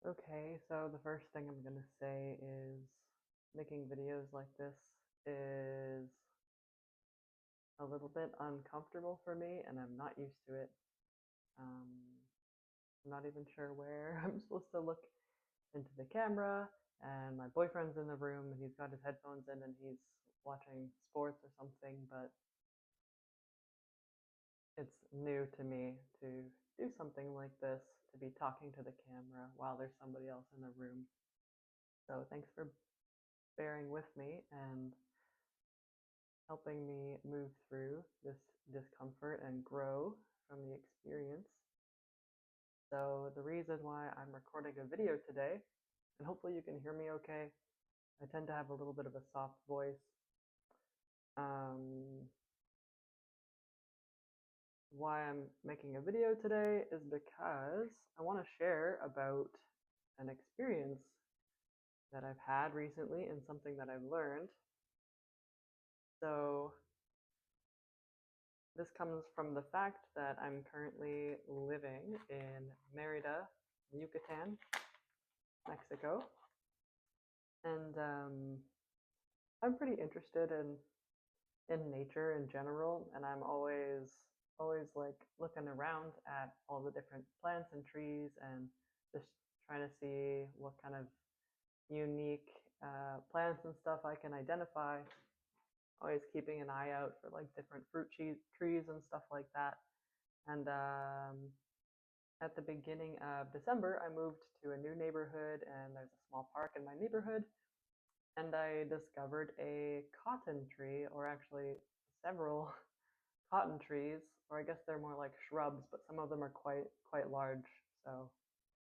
Okay, so the first thing I'm gonna say is making videos like this is a little bit uncomfortable for me, and I'm not used to it. Um, I'm not even sure where I'm supposed to look into the camera, and my boyfriend's in the room, and he's got his headphones in, and he's watching sports or something, but it's new to me to do something like this, to be talking to the camera while there's somebody else in the room. So thanks for bearing with me and helping me move through this discomfort and grow from the experience. So, the reason why I'm recording a video today, and hopefully you can hear me okay, I tend to have a little bit of a soft voice. Um, why I'm making a video today is because I want to share about an experience that I've had recently and something that I've learned. So, this comes from the fact that I'm currently living in Merida, Yucatan, Mexico, and I'm pretty interested in nature in general, and I'm always like looking around at all the different plants and trees and just trying to see what kind of unique plants and stuff I can identify. Always keeping an eye out for like different trees and stuff like that. And at the beginning of December, I moved to a new neighborhood, and there's a small park in my neighborhood. And I discovered a cotton tree, or actually several cotton trees, or I guess they're more like shrubs, but some of them are quite large, so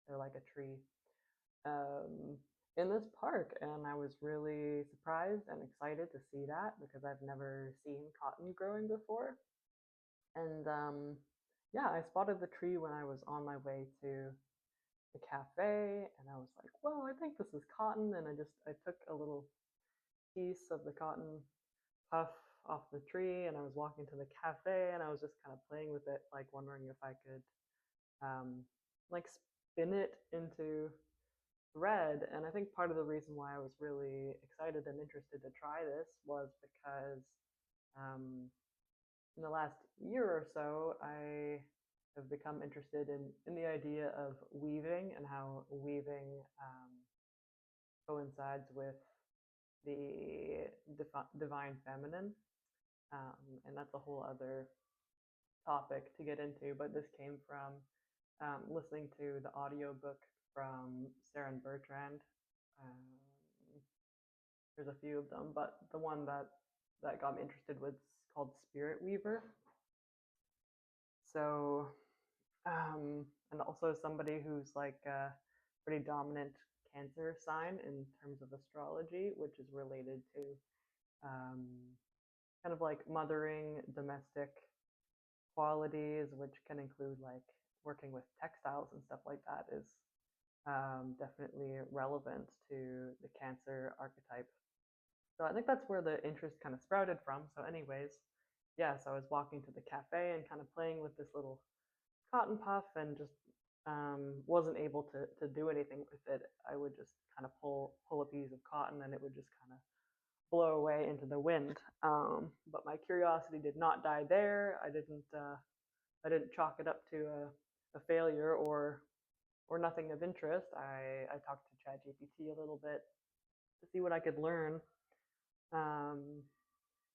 they're like a tree. Um, in this park, and I was really surprised and excited to see that because I've never seen cotton growing before. And yeah, I spotted the tree when I was on my way to the cafe, and I was like, "Well, I think this is cotton." And I took a little piece of the cotton puff off the tree, and I was walking to the cafe, and I was just kind of playing with it, like wondering if I could um, like spin it into thread. And I think part of the reason why I was really excited and interested to try this was because um, in the last year or so, I have become interested in the idea of weaving and how weaving coincides with the divine feminine. And that's a whole other topic to get into, but this came from listening to the audiobook from Sarah Bertrand. Um, there's a few of them, but the one that got me interested was called Spirit Weaver. So, and also somebody who's like a pretty dominant Cancer sign in terms of astrology, which is related to um, kind of like mothering, domestic qualities, which can include like working with textiles and stuff like that, is definitely relevant to the Cancer archetype. So I think that's where the interest kind of sprouted from. So, anyways, yeah, so I was walking to the cafe and kind of playing with this little cotton puff and just wasn't able to do anything with it. I would just kind of pull a piece of cotton, and it would just kind of blow away into the wind. But my curiosity did not die there. I didn't chalk it up to a failure or nothing of interest. I talked to ChatGPT a little bit to see what I could learn um,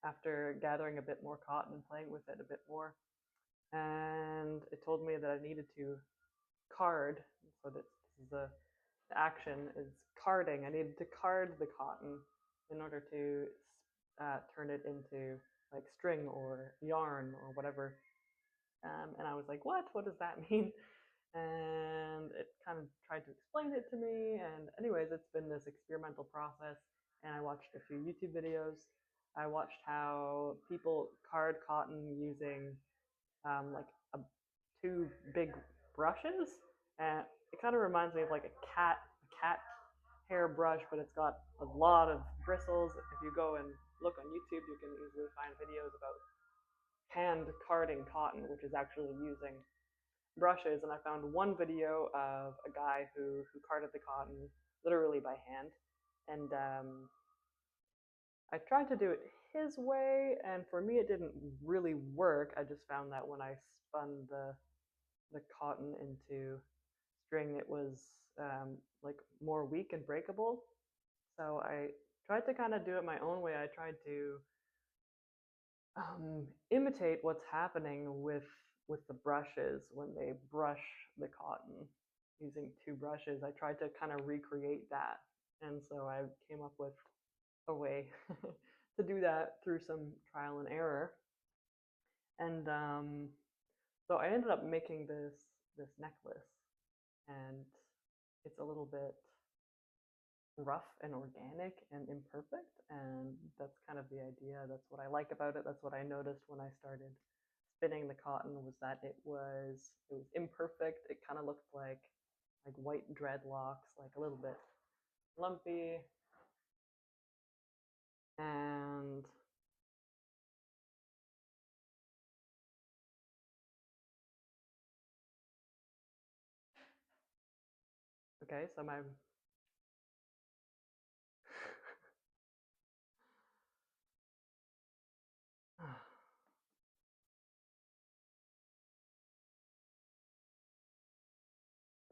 after gathering a bit more cotton and playing with it a bit more. And it told me that I needed to card. So this is the action is carding. I needed to card the cotton in order to turn it into like string or yarn or whatever. And I was like, what? What does that mean? And it kind of tried to explain it to me. And anyways, it's been this experimental process. And I watched a few YouTube videos. I watched how people card cotton using like two big brushes, and it kind of reminds me of like a cat hair brush, but it's got a lot of bristles. If you go and look on YouTube, you can easily find videos about hand carding cotton, which is actually using brushes, and I found one video of a guy who carded the cotton literally by hand, and I tried to do it his way, and for me it didn't really work. I just found that when I spun the cotton into string, it was like more weak and breakable. So I tried to kind of do it my own way. I tried to imitate what's happening with the brushes when they brush the cotton using two brushes. I tried to kind of recreate that, and so I came up with a way to do that through some trial and error. And so I ended up making this necklace, and it's a little bit rough and organic and imperfect, and that's kind of the idea. That's what I like about it. That's what I noticed when I started spinning the cotton, was that it was imperfect. It kind of looked like white dreadlocks, like a little bit lumpy. And okay, so my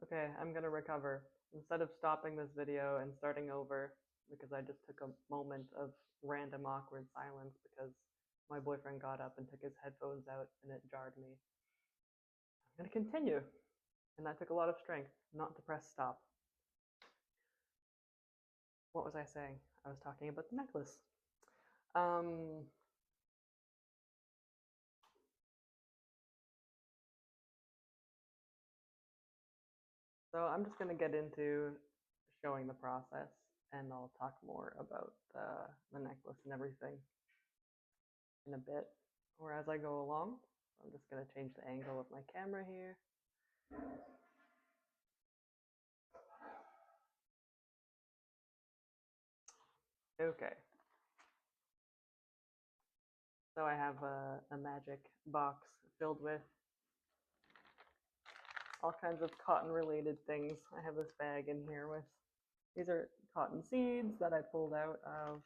okay, I'm gonna recover. Instead of stopping this video and starting over, because I just took a moment of random awkward silence because my boyfriend got up and took his headphones out and it jarred me. I'm gonna continue. And that took a lot of strength not to press stop. What was I saying? I was talking about the necklace. Um, so I'm just gonna get into showing the process, and I'll talk more about the necklace and everything in a bit, or as I go along. I'm just gonna change the angle of my camera here. Okay. So I have a magic box filled with all kinds of cotton related things. I have this bag in here with, these are cotton seeds that I pulled out of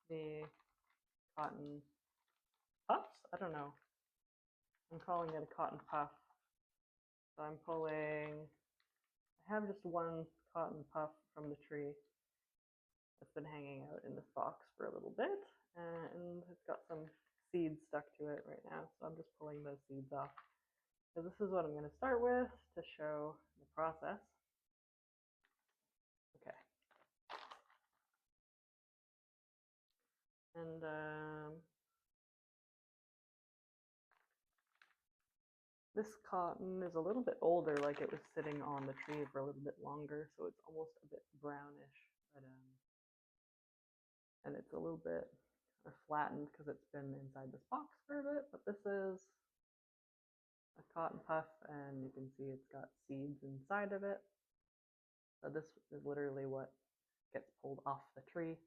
the cotton puffs. I don't know. I'm calling it a cotton puff. So I'm pulling, I have just one cotton puff from the tree that's been hanging out in this box for a little bit, and it's got some seeds stuck to it right now. So I'm just pulling those seeds off. So this is what I'm going to start with to show the process. Okay. And this cotton is a little bit older, like it was sitting on the tree for a little bit longer, so it's almost a bit brownish, but and it's a little bit flattened because it's been inside this box for a bit. But this is a cotton puff, and you can see it's got seeds inside of it. So this is literally what gets pulled off the tree.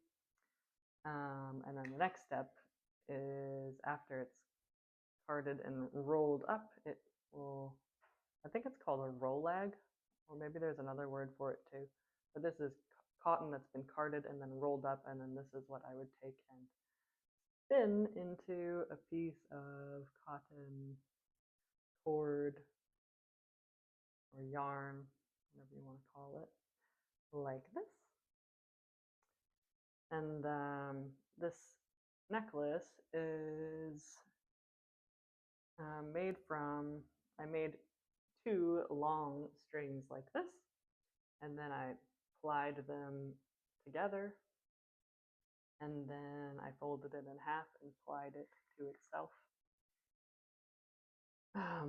And then the next step is, after it's carded and rolled up, it will, I think it's called a rollag, or maybe there's another word for it too. But this is cotton that's been carded and then rolled up, and then this is what I would take and spin into a piece of cotton cord or yarn, whatever you want to call it, like this. And this necklace is made from, I made two long strings like this, and then I plied them together, and then I folded it in half and plied it to itself. I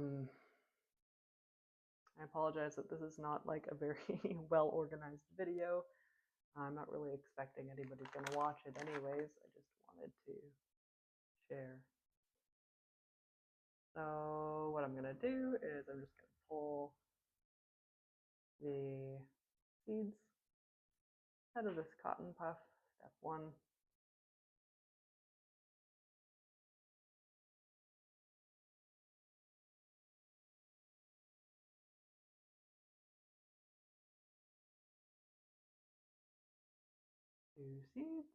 apologize that this is not like a very well organized video. I'm not really expecting anybody's going to watch it anyways. I just wanted to share. So what I'm going to do is I'm just going to pull the seeds out of this cotton puff, step one. 2 seeds.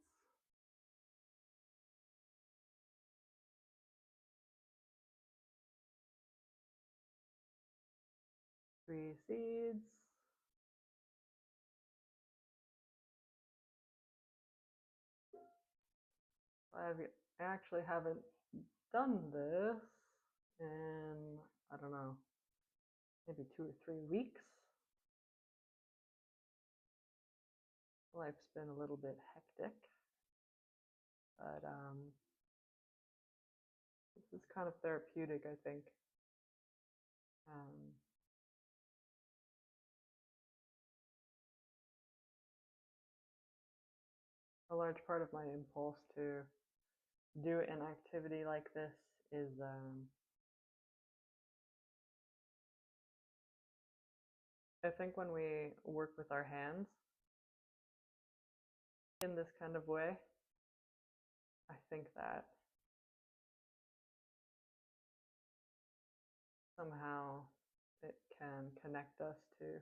3 seeds. I actually haven't done this in, I don't know, maybe 2 or 3 weeks. Life's been a little bit hectic, but this is kind of therapeutic, I think. Um, a large part of my impulse to do an activity like this is I think when we work with our hands in this kind of way, I think that somehow it can connect us to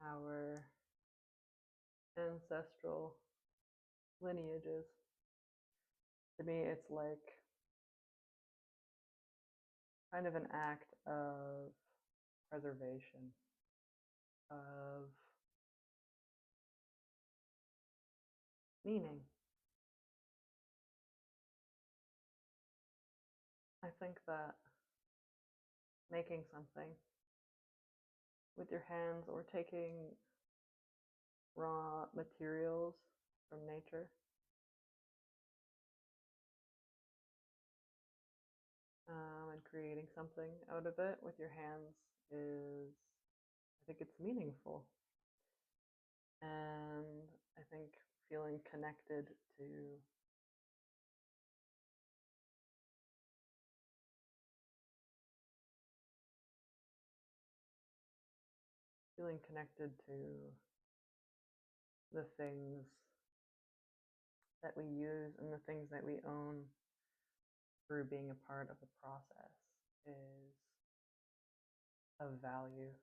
our ancestral lineages. To me, it's like kind of an act of preservation, of meaning. I think that making something with your hands or taking raw materials from nature and creating something out of it with your hands is, I think it's meaningful. And I think feeling connected to the things that we use and the things that we own through being a part of the process is of value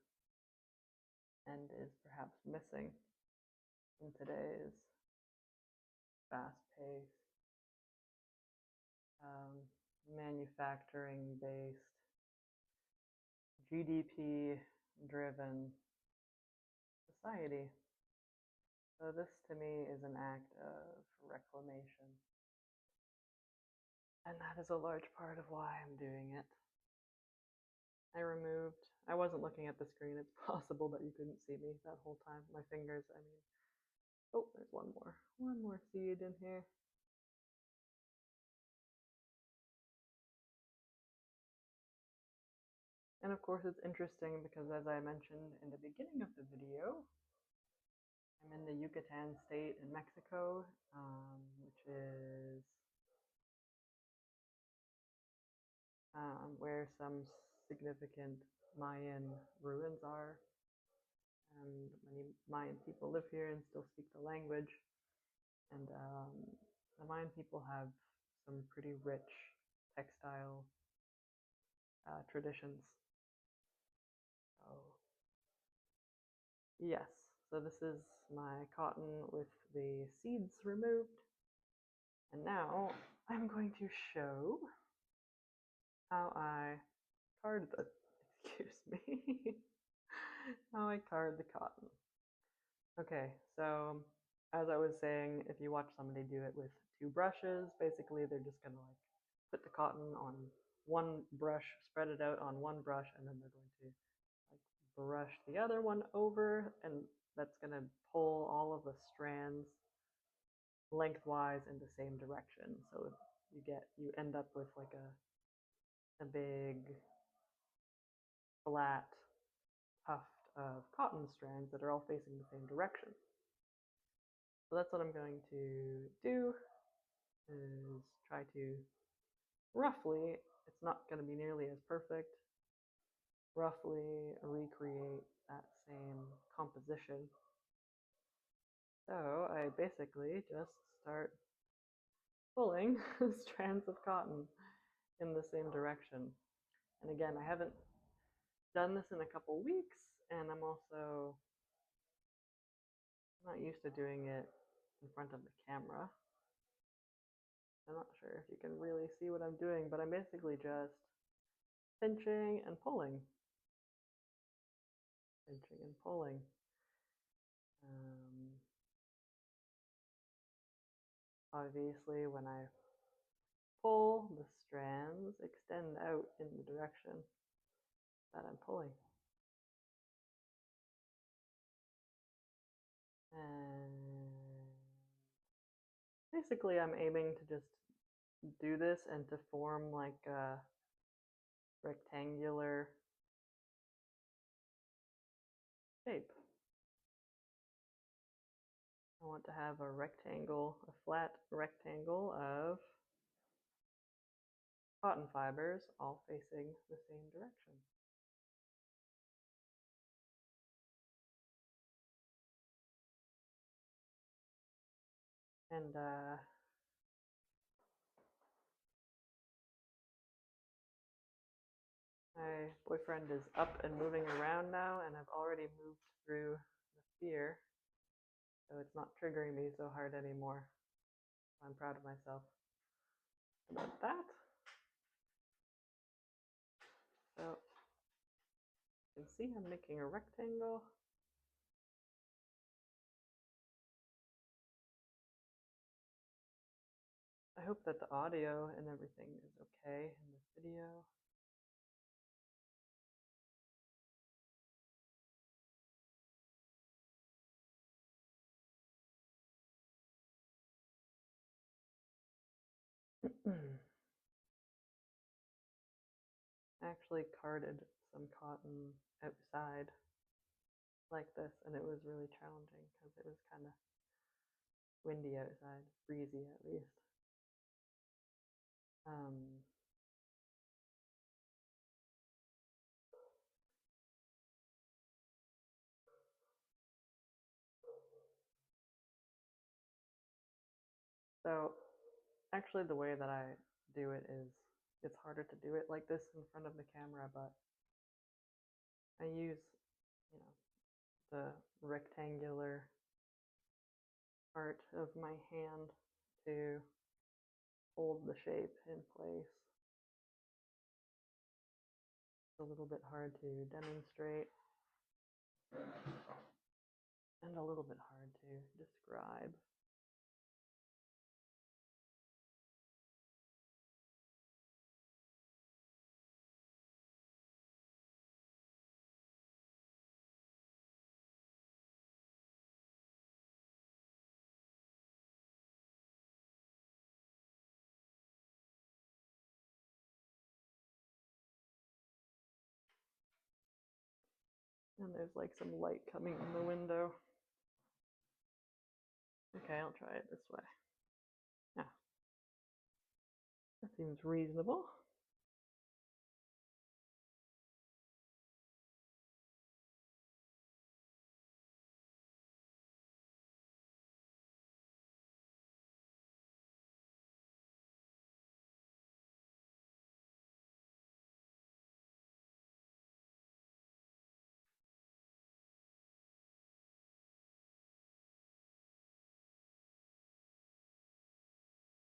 and is perhaps missing in today's fast-paced, manufacturing-based, GDP-driven society. So this to me is an act of reclamation. And that is a large part of why I'm doing it. I wasn't looking at the screen. It's possible that you couldn't see me that whole time. My fingers, I mean, oh, there's one more seed in here. And of course it's interesting because as I mentioned in the beginning of the video, I'm in the Yucatan state in Mexico, which is where some significant Mayan ruins are. And many Mayan people live here and still speak the language. And the Mayan people have some pretty rich textile traditions. So, yes, so this is my cotton with the seeds removed. And now I'm going to show how I card the, excuse me, how I card the cotton. Okay, so as I was saying, if you watch somebody do it with 2 brushes, basically they're just gonna like put the cotton on one brush, spread it out on one brush, and then they're going to like brush the other one over, and that's gonna pull all of the strands lengthwise in the same direction. So you end up with like a big flat tuft of cotton strands that are all facing the same direction. So that's what I'm going to do, is try to roughly, it's not going to be nearly as perfect, roughly recreate that same composition. So I basically just start pulling strands of cotton in the same direction. And again, I haven't done this in a couple weeks, and I'm also not used to doing it in front of the camera. I'm not sure if you can really see what I'm doing, but I'm basically just pinching and pulling. Pinching and pulling. Obviously, when I pull, the strands extend out in the direction that I'm pulling. And basically, I'm aiming to just do this and to form like a rectangular shape. I want to have a rectangle, a flat rectangle of cotton fibers all facing the same direction. And my boyfriend is up and moving around now, and I've already moved through the sphere, so it's not triggering me so hard anymore. I'm proud of myself about that. So you can see I'm making a rectangle. I hope that the audio and everything is okay in this video. I actually carded some cotton outside like this, and it was really challenging because it was kind of windy outside, breezy at least. So actually the way that I do it is, it's harder to do it like this in front of the camera, but I use, you know, the rectangular part of my hand to hold the shape in place. It's a little bit hard to demonstrate and a little bit hard to describe. And there's like some light coming in the window. Okay, I'll try it this way. Yeah, that seems reasonable.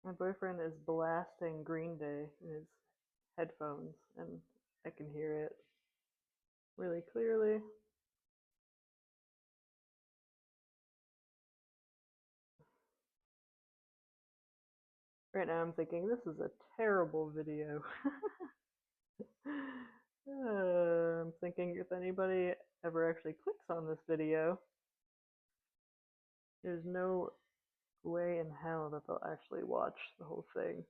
My boyfriend is blasting Green Day in his headphones, and I can hear it really clearly. Right now I'm thinking, this is a terrible video. I'm thinking if anybody ever actually clicks on this video, there's no way in hell that they'll actually watch the whole thing.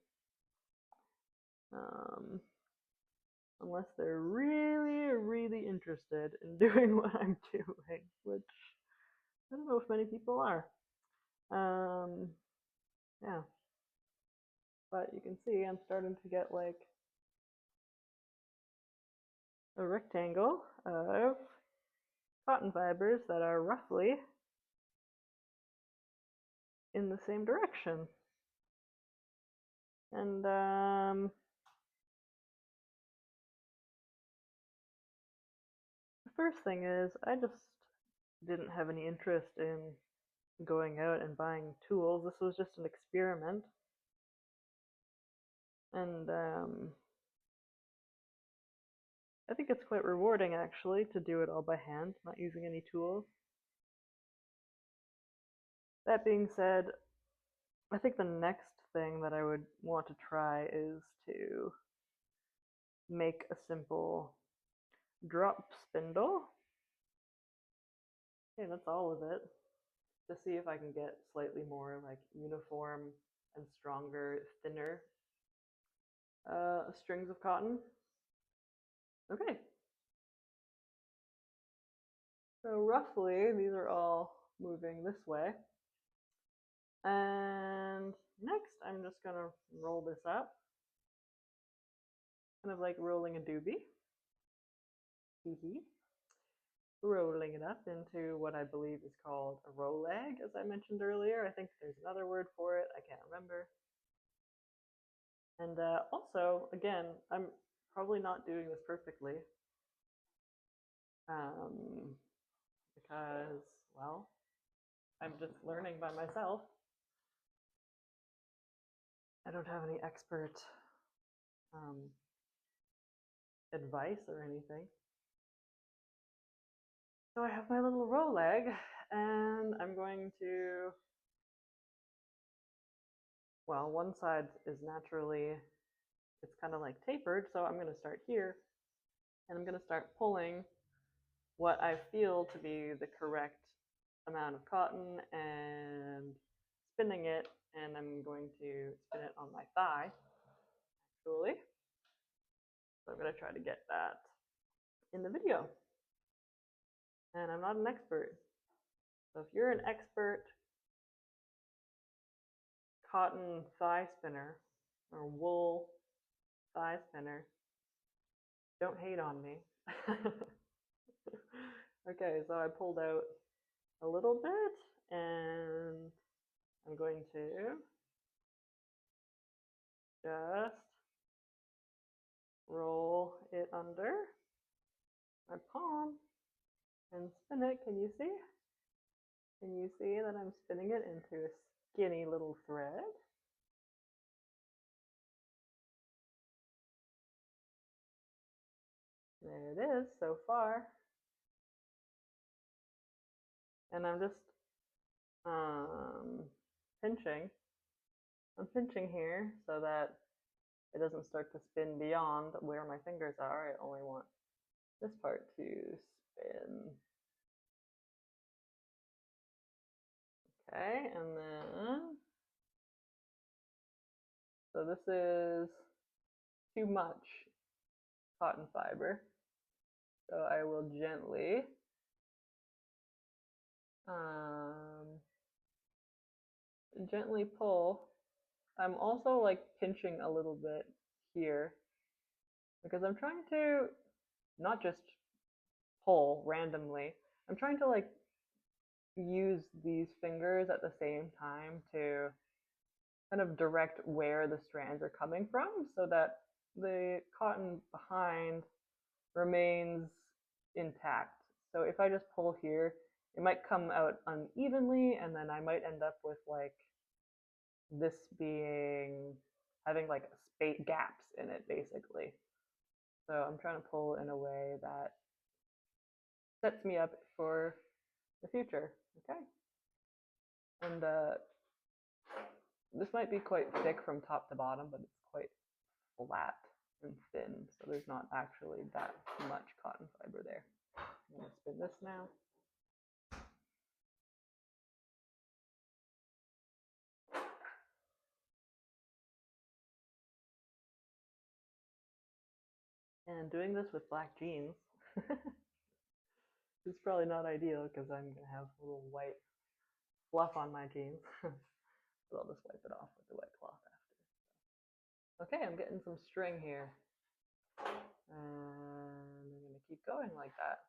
Unless they're really, really interested in doing what I'm doing, which I don't know if many people are. Yeah. But you can see I'm starting to get like a rectangle of cotton fibers that are roughly in the same direction. And the first thing is, I just didn't have any interest in going out and buying tools. This was just an experiment. And I think it's quite rewarding actually to do it all by hand, not using any tools. That being said, I think the next thing that I would want to try is to make a simple drop spindle. Okay, that's all of it. To see if I can get slightly more like uniform and stronger, thinner strings of cotton. Okay. So roughly, these are all moving this way. And next, I'm just gonna roll this up, kind of like rolling a doobie. Rolling it up into what I believe is called a roll leg, as I mentioned earlier. I think there's another word for it, I can't remember. And also, again, I'm probably not doing this perfectly because, well, I'm just learning by myself. I don't have any expert advice or anything. So I have my little roll leg, and I'm going to, well, one side is naturally, it's kind of like tapered, so I'm going to start here, and I'm going to start pulling what I feel to be the correct amount of cotton and spinning it, and I'm going to spin it on my thigh, actually. So I'm going to try to get that in the video. And I'm not an expert. So if you're an expert cotton thigh spinner or wool thigh spinner, don't hate on me. Okay, so I pulled out a little bit and I'm going to just roll it under my palm and spin it. Can you see? Can you see that I'm spinning it into a skinny little thread? There it is so far. And I'm just pinching. I'm pinching here so that it doesn't start to spin beyond where my fingers are. I only want this part to spin. Okay, and then, so this is too much cotton fiber. So I will gently pull. I'm also like pinching a little bit here because I'm trying to not just pull randomly. I'm trying to like use these fingers at the same time to kind of direct where the strands are coming from so that the cotton behind remains intact. So if I just pull here, it might come out unevenly and then I might end up with like this being having like gaps in it basically. So I'm trying to pull in a way that sets me up for the future. Okay. And this might be quite thick from top to bottom, but it's quite flat and thin, so there's not actually that much cotton fiber there. I'm going to spin this now. And doing this with black jeans is probably not ideal because I'm going to have a little white fluff on my jeans. But I'll just wipe it off with the wet cloth after. Okay, I'm getting some string here. And I'm going to keep going like that.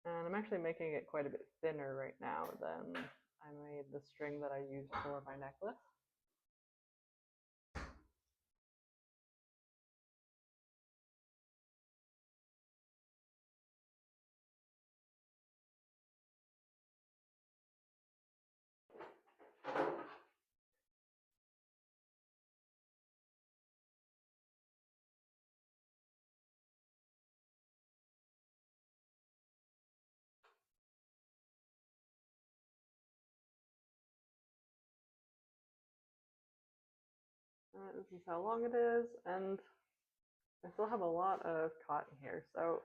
And I'm actually making it quite a bit thinner right now than I made the string that I used for my necklace. This is how long it is, and I still have a lot of cotton here, so it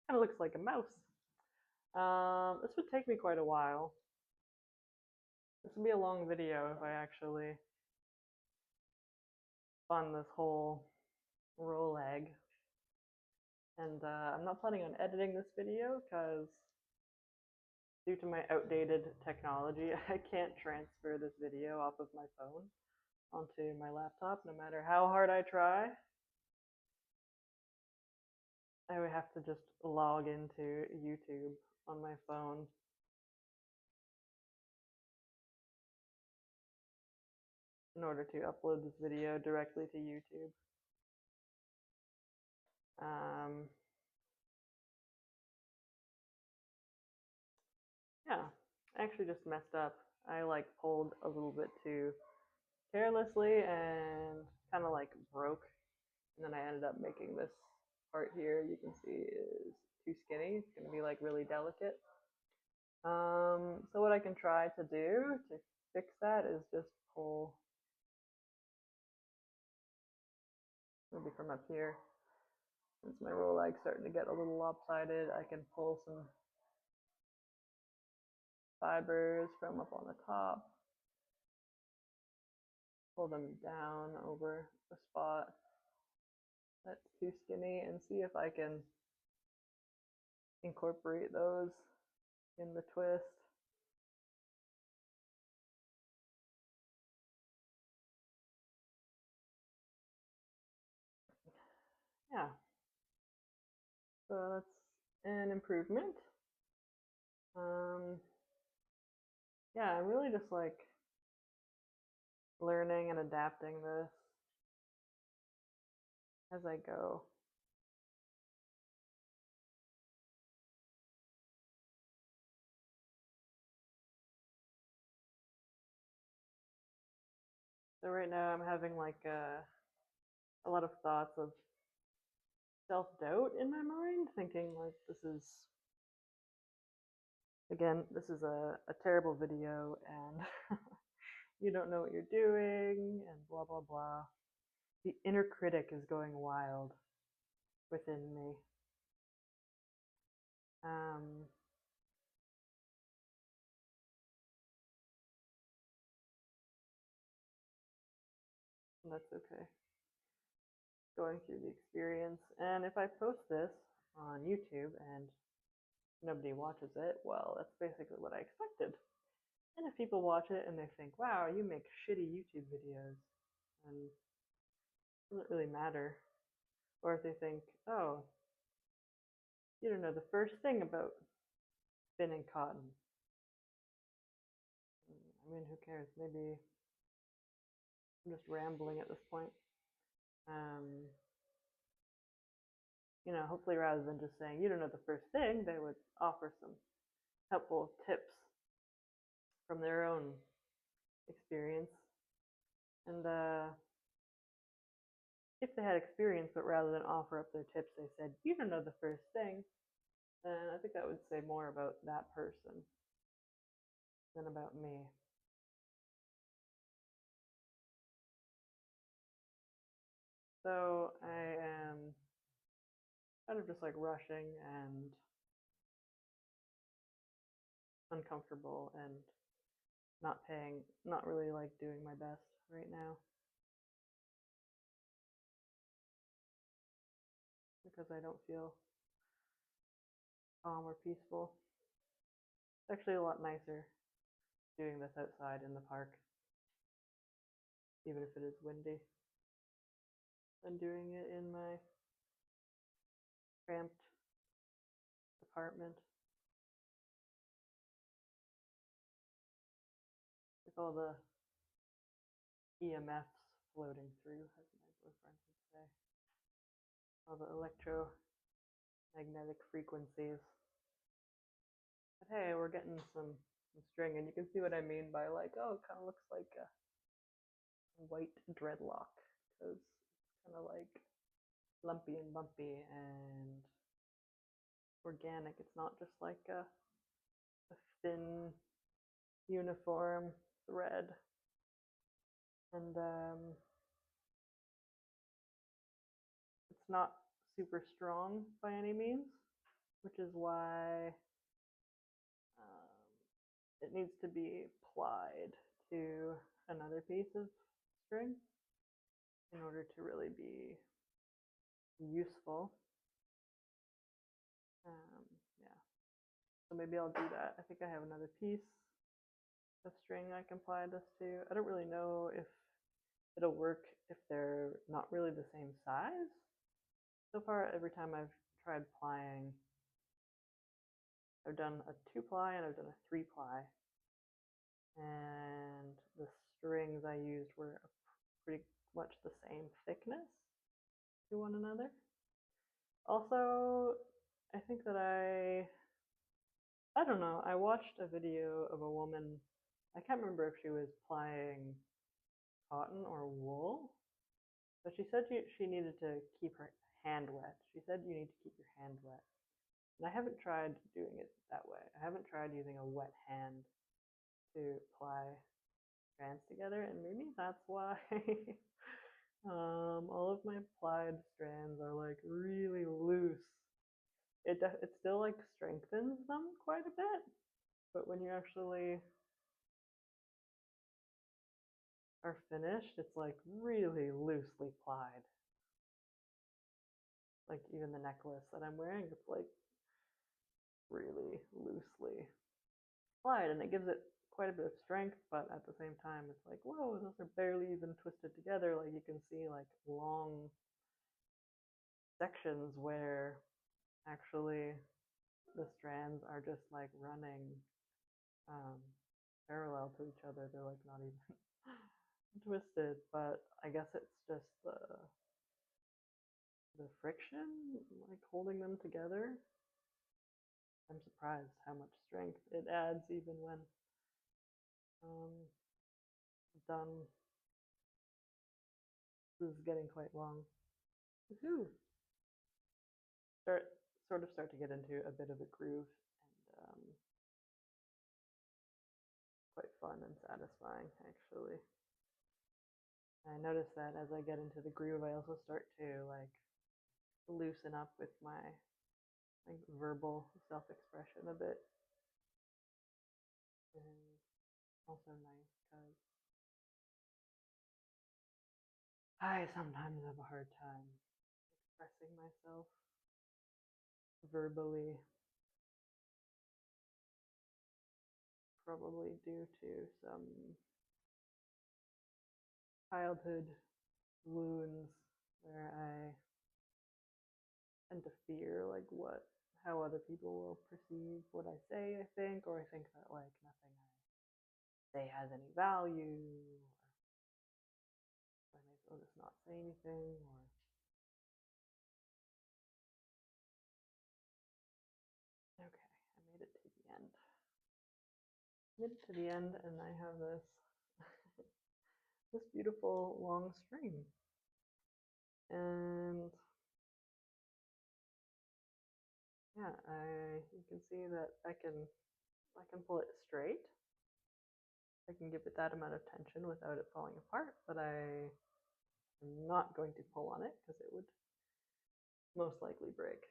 kind of looks like a mouse. This would take me quite a while. This would be a long video if I actually spun this whole roll egg. And I'm not planning on editing this video because due to my outdated technology, I can't transfer this video off of my phone onto my laptop no matter how hard I try. I would have to just log into YouTube on my phone. In order to upload this video directly to YouTube. Yeah, I actually just messed up. I like pulled a little bit too carelessly and kind of like broke. And then I ended up making this part here, you can see, is too skinny. It's going to be like really delicate. So what I can try to do to fix that is just pull, maybe from up here. Since my roll egg's starting to get a little lopsided, I can pull some fibers from up on the top, pull them down over the spot that's too skinny, and see if I can incorporate those in the twist. Yeah, so that's an improvement. Yeah, I'm really just like learning and adapting this as I go. So right now I'm having like a lot of thoughts of self-doubt in my mind, thinking like this is a terrible video and you don't know what you're doing and blah blah blah. The inner critic is going wild within me. Um, and that's okay. Going through the experience, and if I post this on YouTube and nobody watches it, well, that's basically what I expected. And if people watch it and they think, wow, you make shitty YouTube videos, and it doesn't really matter. Or if they think, oh, you don't know the first thing about spinning cotton. I mean, who cares? Maybe I'm just rambling at this point. Hopefully rather than just saying, you don't know the first thing, they would offer some helpful tips from their own experience. And if they had experience, but rather than offer up their tips, they said, you don't know the first thing, then I think that would say more about that person than about me. So I am kind of just like rushing and uncomfortable and not really like doing my best right now. Because I don't feel calm or peaceful. It's actually a lot nicer doing this outside in the park, even if it is windy, than doing it in my cramped apartment with all the EMFs floating through, as my boyfriend would say. All the electromagnetic frequencies. But hey, we're getting some string, and you can see what I mean by like, oh, it kind of looks like a white dreadlock, because it's kind of like lumpy and bumpy and organic. It's not just like a thin uniform thread. And not super strong by any means, which is why it needs to be applied to another piece of string in order to really be useful. Yeah, so maybe I'll do that. I think I have another piece of string I can apply this to. I don't really know if it'll work if they're not really the same size. So far, every time I've tried plying, I've done a 2-ply and I've done a 3-ply. And the strings I used were pretty much the same thickness to one another. Also, I think that I don't know, I watched a video of a woman, I can't remember if she was plying cotton or wool, but she said she needed to keep her hand wet. She said you need to keep your hand wet. And I haven't tried doing it that way. I haven't tried using a wet hand to ply strands together, and maybe that's why all of my plied strands are like really loose. It still like strengthens them quite a bit, but when you actually are finished, it's like really loosely plied. Like even the necklace that I'm wearing, it's like really loosely plied, and it gives it quite a bit of strength, but at the same time, it's like, whoa, those are barely even twisted together. Like you can see like long sections where actually the strands are just like running parallel to each other. They're like not even twisted, but I guess it's just the friction like holding them together. I'm surprised how much strength it adds even when done. This is getting quite long. Woohoo! Start to get into a bit of a groove, and quite fun and satisfying actually. I notice that as I get into the groove, I also start to like loosen up with my like verbal self-expression a bit, and also nice because I sometimes have a hard time expressing myself verbally, probably due to some childhood wounds where I tend to fear like how other people will perceive what I say, I think, or I think that like nothing I say has any value, or I may as well just not say anything, or okay, I made it to the end. Made it to the end, and I have this this beautiful long string, and yeah, you can see that I can pull it straight. I can give it that amount of tension without it falling apart, but I am not going to pull on it because it would most likely break.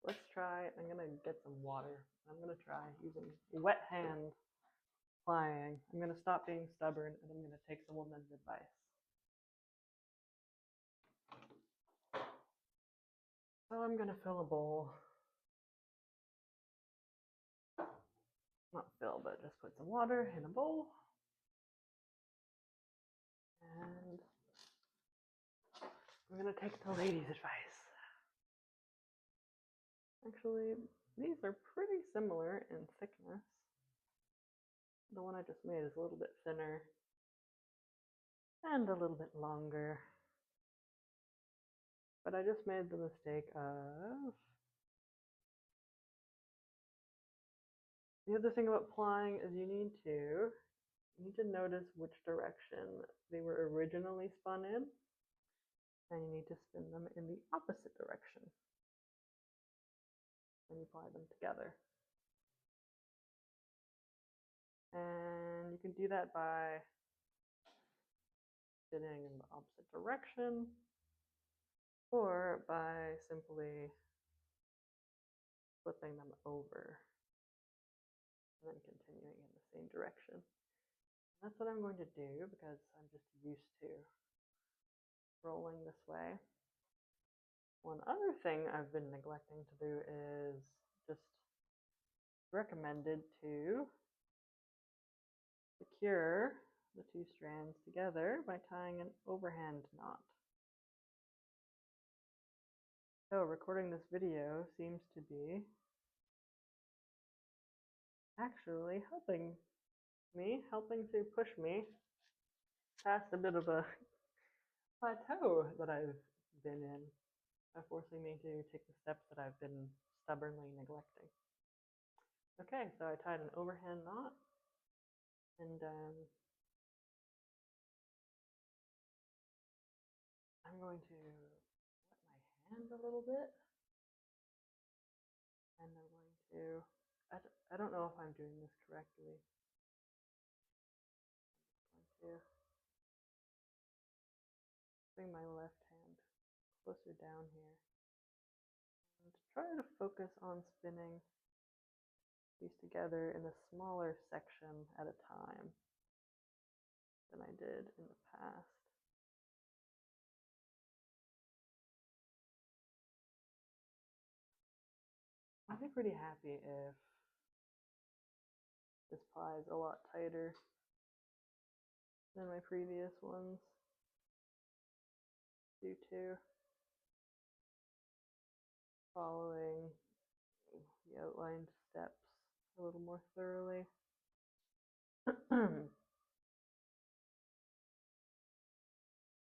Let's try, I'm gonna get some water. I'm gonna try using wet hand plying. I'm gonna stop being stubborn and I'm gonna take the woman's advice. So I'm gonna fill a bowl. Not fill, but just put some water in a bowl. And I'm gonna take the lady's advice. Actually, these are pretty similar in thickness. The one I just made is a little bit thinner and a little bit longer. But I just made the mistake of... The other thing about plying is you need to notice which direction they were originally spun in, and you need to spin them in the opposite direction when you ply them together. And you can do that by spinning in the opposite direction or by simply flipping them over and then continuing in the same direction. That's what I'm going to do because I'm just used to rolling this way. One other thing I've been neglecting to do is just recommended to secure the two strands together by tying an overhand knot. So recording this video seems to be actually helping to push me past a bit of a plateau that I've been in, forcing me to take the steps that I've been stubbornly neglecting. Okay, so I tied an overhand knot, and I'm going to wet my hand a little bit, and I'm going to, I don't know if I'm doing this correctly. I'm going to bring my left hand closer down here and try to focus on spinning these together in a smaller section at a time than I did in the past. I'd be pretty happy if this ply is a lot tighter than my previous ones due to following the outlined steps a little more thoroughly.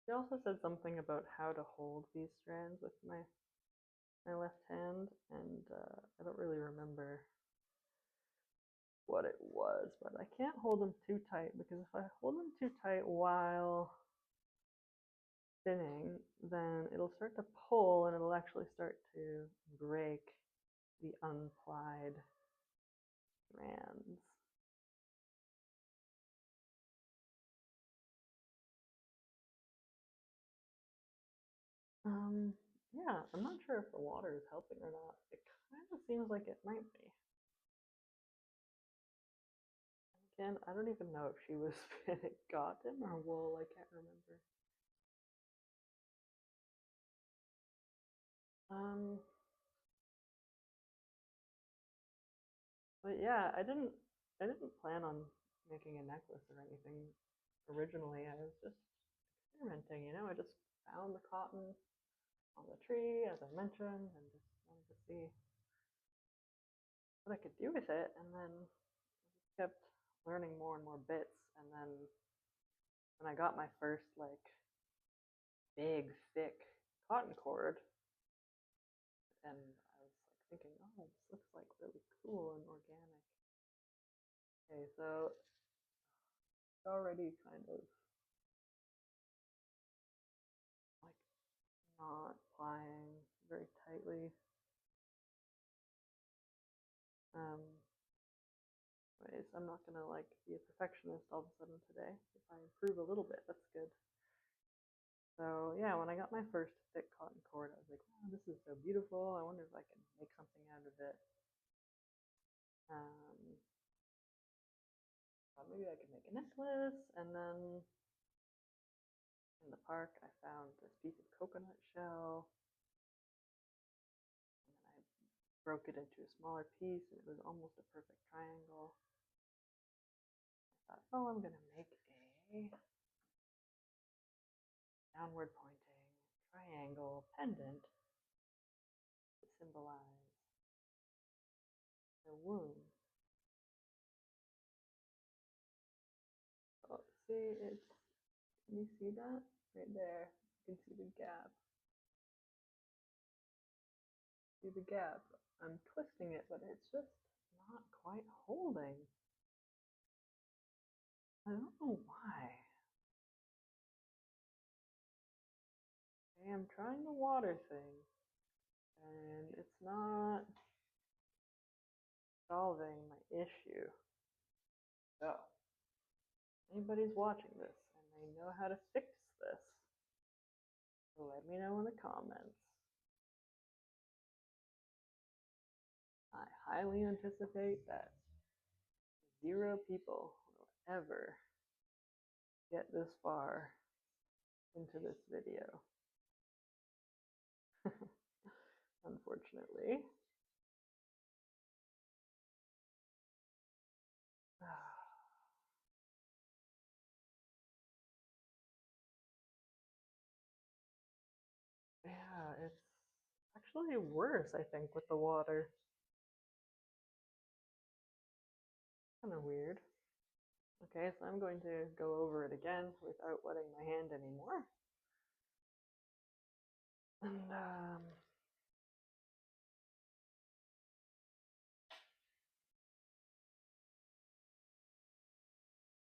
She also said something about how to hold these strands with my left hand, and I don't really remember what it was, but I can't hold them too tight because if I hold them too tight while spinning, then it'll start to pull and it'll actually start to break the unplied strands. Yeah, I'm not sure if the water is helping or not. It kind of seems like it might be. Again, I don't even know if she was spinning cotton or wool. I can't remember. But yeah, I didn't plan on making a necklace or anything originally. I was just experimenting, I just found the cotton on the tree, as I mentioned, and just wanted to see what I could do with it. And then I just kept learning more and more bits. And then when I got my first like big, thick cotton cord, and I was like thinking, oh, this looks like really cool and organic. Okay, so it's already kind of like not plying very tightly. Anyways, I'm not gonna like be a perfectionist all of a sudden today. If I improve a little bit, that's good. So yeah, when I got my first thick cotton cord, I was like, wow, this is so beautiful. I wonder if I can make something out of it. Thought maybe I could make a necklace. And then in the park, I found this piece of coconut shell. And then I broke it into a smaller piece, and it was almost a perfect triangle. I thought, oh, I'm gonna make a downward pointing triangle pendant to symbolize the womb. Oh, see, can you see that? Right there, you can see the gap. See the gap? I'm twisting it, but it's just not quite holding. I don't know why. Okay, I'm trying the water thing, and it's not solving my issue. So, anybody's watching this and they know how to fix this, let me know in the comments. I highly anticipate that 0 people will ever get this far into this video. Unfortunately. Yeah, it's actually worse, I think, with the water. Kind of weird. Okay, so I'm going to go over it again without wetting my hand anymore. And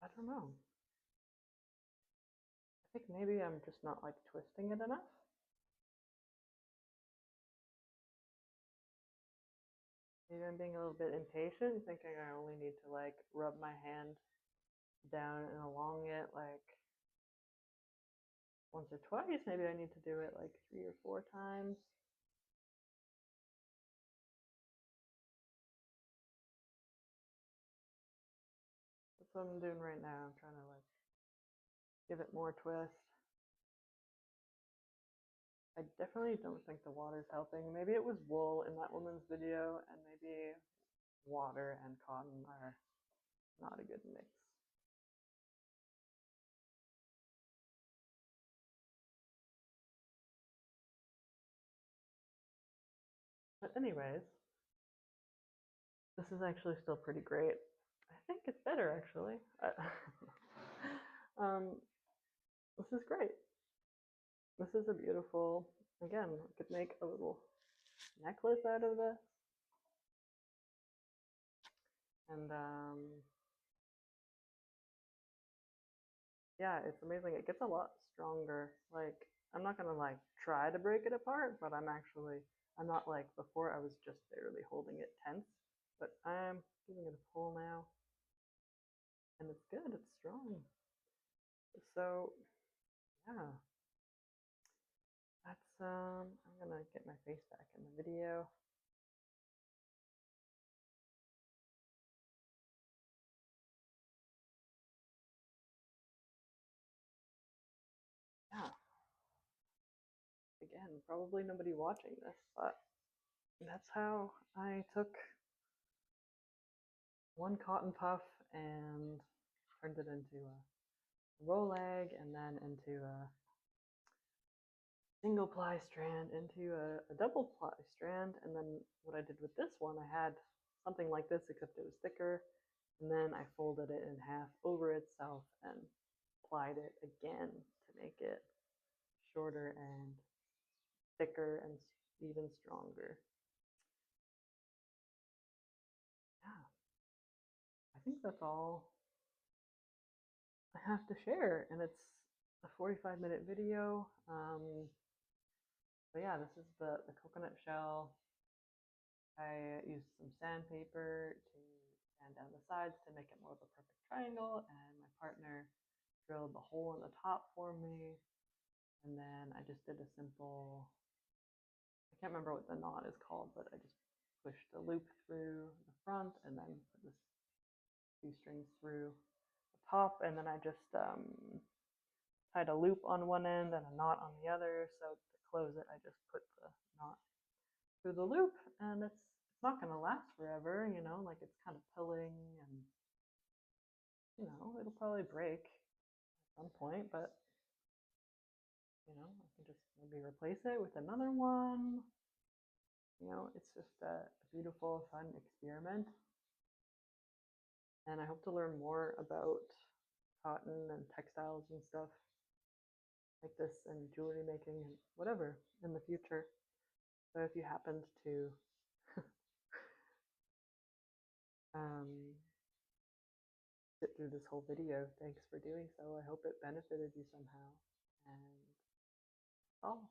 I don't know. I think maybe I'm just not like twisting it enough. Maybe I'm being a little bit impatient, thinking I only need to like rub my hand down and along it like once or twice. Maybe I need to do it like 3 or 4 times. That's what I'm doing right now. I'm trying to like give it more twist. I definitely don't think the water's helping. Maybe it was wool in that woman's video, and maybe water and cotton are not a good mix. But anyways, this is actually still pretty great. I think it's better actually. um, this is great. This is a beautiful, again, I could make a little necklace out of this. And yeah, it's amazing. It gets a lot stronger. Like, I'm not gonna like try to break it apart, but I'm not like before I was just barely holding it tense, but I'm giving it a pull now, and it's good, it's strong. So yeah, that's I'm gonna get my face back in the video. Yeah, again, probably nobody watching this, but that's how I took one cotton puff and turned it into a roll egg, and then into a single ply strand, into a double ply strand. And then what I did with this one, I had something like this, except it was thicker, and then I folded it in half over itself and plied it again to make it shorter and thicker and even stronger. Yeah, I think that's all I have to share, and it's a 45-minute video. But yeah, this is the coconut shell. I used some sandpaper to sand down the sides to make it more of a perfect triangle, and my partner drilled the hole in the top for me. And then I just did a simple, I can't remember what the knot is called, but I just pushed a loop through the front and then put this 2 strings through the top, and then I just tied a loop on one end and a knot on the other. So to close it, I just put the knot through the loop, and it's not going to last forever, you know, like it's kind of pilling, and you know, it'll probably break at some point, but you know, I can just maybe replace it with another one. You know, it's just a beautiful, fun experiment, and I hope to learn more about cotton and textiles and stuff like this, and jewelry making and whatever in the future. So if you happened to um, sit through this whole video, thanks for doing so. I hope it benefited you somehow. And that's all.